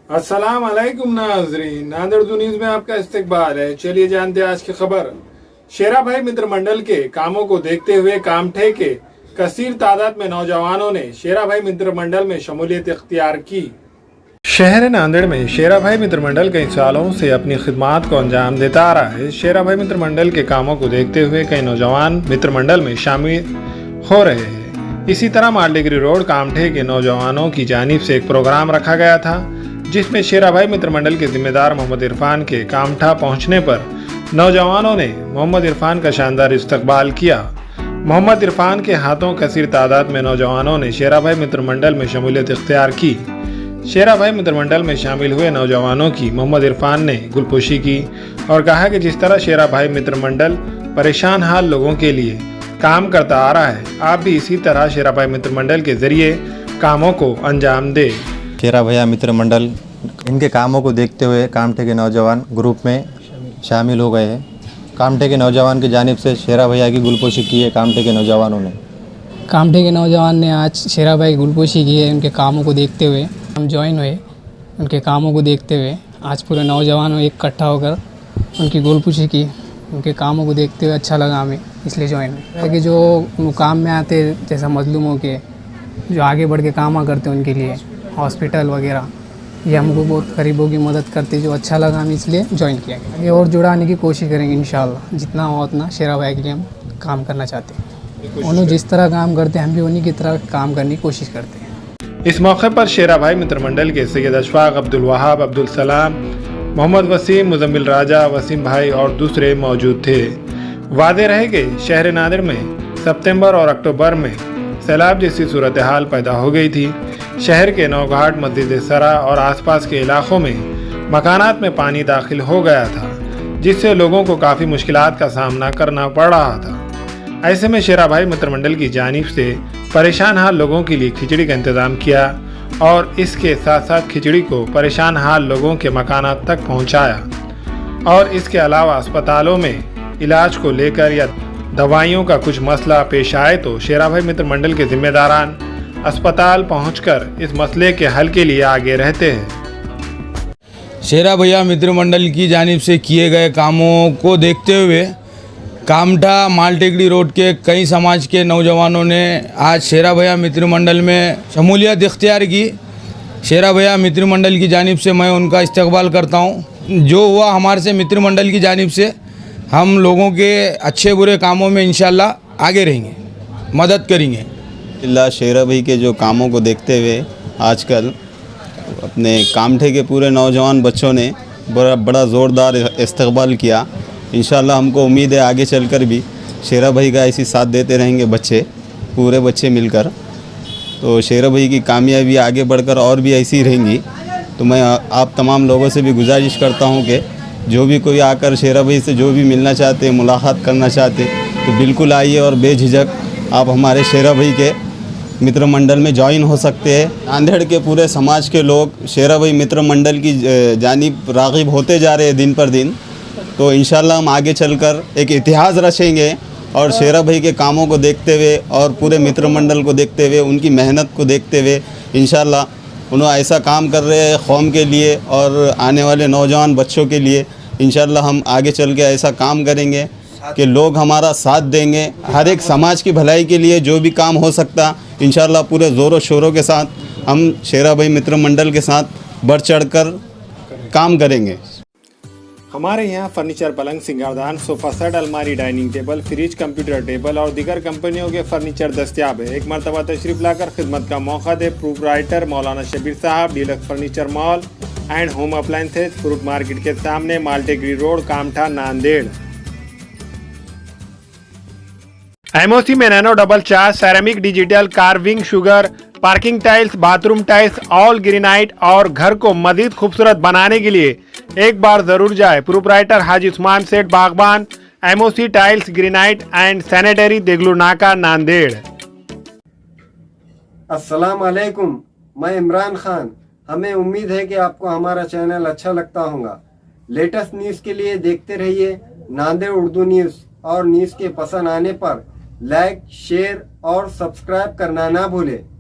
अस्सलाम वालेकुम नाज़रीन, नांदेड़ उर्दू न्यूज़ में आपका इस्तकबाल है। चलिए जानते हैं आज की खबर। शेरा भाई मित्र मंडल के कामों को देखते हुए कामठे के कसीर तादाद में नौजवानों ने शेरा भाई मित्र मंडल में शमूलियत इख्तियार की। शहर नांदेड़ में शेरा भाई मित्र मंडल कई सालों से अपनी खिदमात को अंजाम देता आ रहा है। शेरा भाई मित्र मंडल के कामों को देखते हुए कई नौजवान मित्र मंडल में शामिल हो रहे हैं। इसी तरह मालडिगरी रोड कामठे के नौजवानों की जानिब से एक प्रोग्राम रखा गया था, जिसमें शेरा भाई मित्र मंडल के जिम्मेदार मोहम्मद इरफान के कामठा पहुंचने पर नौजवानों ने मोहम्मद इरफान का शानदार इस्तकबाल किया। मोहम्मद इरफान के हाथों कसीर तादाद में नौजवानों ने शेरा भाई मित्र मंडल में शमूलियत इख्तियार की। शेरा भाई मित्र मंडल में शामिल हुए नौजवानों की मोहम्मद इरफान ने गुलपोशी की और कहा कि जिस तरह शेरा भाई मित्र मंडल परेशान हाल लोगों के लिए काम करता आ रहा है, आप भी इसी तरह शेरा भाई मित्र मंडल के जरिए कामों को अंजाम दे। शेरा भैया मित्र मंडल इनके कामों को देखते हुए कामठे के नौजवान ग्रुप में शामिल हो गए हैं। कामठे के नौजवान की जानिब से शेरा भैया की गुलपोशी की है। कामठे के नौजवानों ने आज शेरा भाई की गुलपोशी की है। उनके कामों को देखते हुए हम ज्वाइन हुए। उनके कामों को देखते हुए आज पूरे नौजवानों इकट्ठा होकर उनकी गुलपोशी की। उनके कामों को देखते हुए अच्छा लगा हमें, इसलिए ज्वाइन हुए। कि जो मुकाम में आते जैसा मजलूमों के जो आगे बढ़ के काम करते हैं, उनके लिए हॉस्पिटल वगैरह ये हमको बहुत गरीबों की मदद करते, जो अच्छा लगा हमें, इसलिए ज्वाइन किया गया। ये और जुड़ाने की कोशिश करेंगे इंशाल्लाह। जितना हो उतना शेरा भाई के लिए हम काम करना चाहते हैं। उन्होंने जिस तरह काम करते हैं हम भी उन्हीं की तरह काम करने की कोशिश करते हैं। इस मौके पर शेरा भाई मित्र मंडल के सैयद अशफाक, अब्दुल वहाब, अब्दुल सलाम, मोहम्मद वसीम, मुजम्मिल राजा, वसीम भाई और दूसरे मौजूद थे। वादे रहे कि शहर नांदेड़ में सितंबर और अक्टूबर में सैलाब जैसी सूरत हाल पैदा हो गई थी। शहर के नौघाट, मस्जिद सरा और आसपास के इलाकों में मकानात में पानी दाखिल हो गया था, जिससे लोगों को काफ़ी मुश्किलात का सामना करना पड़ रहा था। ऐसे में शेरा भाई मित्र मंडल की जानिब से परेशान हाल लोगों के लिए खिचड़ी का इंतज़ाम किया और इसके साथ साथ खिचड़ी को परेशान हाल लोगों के मकानात तक पहुंचाया। और इसके अलावा अस्पतालों में इलाज को लेकर या दवाइयों का कुछ मसला पेश आए तो शेरा भाई मित्र मंडल के जिम्मेदारान अस्पताल पहुंचकर इस मसले के हल के लिए आगे रहते हैं। शेरा भैया मित्र मंडल की जानिब से किए गए कामों को देखते हुए कामठा मालटेकड़ी रोड के कई समाज के नौजवानों ने आज शेरा भैया मित्र मंडल में शमूलियत इख्तियार की। शेरा भैया मित्र मंडल की जानिब से मैं उनका इस्तकबाल करता हूं। जो हुआ हमारे से मित्र मंडल की जानिब से, हम लोगों के अच्छे बुरे कामों में इंशाल्लाह आगे रहेंगे, मदद करेंगे। शेरा भाई के जो कामों को देखते हुए आजकल अपने कामठे के पूरे नौजवान बच्चों ने बड़ा ज़ोरदार इस्तकबाल किया। इंशाल्लाह हमको उम्मीद है आगे चलकर भी शेरा भाई का ऐसी साथ देते रहेंगे पूरे बच्चे मिलकर। तो शेरा भाई की कामयाबी आगे बढ़कर और भी ऐसी रहेंगी। तो मैं आप तमाम लोगों से भी गुजारिश करता हूं कि जो भी कोई आकर शेरा भाई से जो भी मिलना चाहते, मुलाकात करना चाहते, तो बिल्कुल आइए और बेझिझक आप हमारे शेरा भाई के मित्र मंडल में ज्वाइन हो सकते हैं। नांदेड़ के पूरे समाज के लोग शेरा भाई मित्र मंडल की जानिब राग़िब होते जा रहे हैं दिन पर दिन। तो इंशाल्लाह हम आगे चलकर एक इतिहास रचेंगे और शेरा भाई के कामों को देखते हुए और पूरे मित्र मंडल को देखते हुए, उनकी मेहनत को देखते हुए इंशाल्लाह उन्होंने ऐसा काम कर रहे हैं कौम के लिए और आने वाले नौजवान बच्चों के लिए। इंशाल्लाह हम आगे चल के ऐसा काम करेंगे कि लोग हमारा साथ देंगे। हर एक समाज की भलाई के लिए जो भी काम हो सकता, इंशाल्लाह पूरे ज़ोरों शोरों के साथ हम शेरा भाई मित्र मंडल के साथ बढ़ चढ़कर काम करेंगे। हमारे यहाँ फर्नीचर, पलंग, सिंगारदान, सोफा सेट, अलमारी, dining table, fridge, computer table और दीगर कंपनियों के फर्नीचर दस्तियाब है। एक मरतबा तशरीफ लाकर खिदमत का मौका दे। प्रोप्राइटर मौलाना शबीर साहब, deluxe furniture mall and home appliances, fruit market के सामने, मालटेकड़ी रोड, कामठा, नांदेड़। एमओसी में nano double charge, ceramic, digital, carving, sugar, parking tiles, bathroom tiles, all granite और घर को मजीद खूबसूरत बनाने के लिए एक बार जरूर जाए। Proprietor Haji Usman Seth Bagban, MOC tiles, granite and sanitary, Deglur नाका, नांदेड़। अस्सलाम वालेकुम, मैं इमरान खान। हमें उम्मीद है कि आपको हमारा चैनल अच्छा लगता होगा। लेटेस्ट न्यूज़ के लिए देखते रहिए नांदेड़ उर्दू न्यूज़ और न्यूज़ के पसंद आने पर लाइक, शेयर और सब्सक्राइब करना ना भूलें।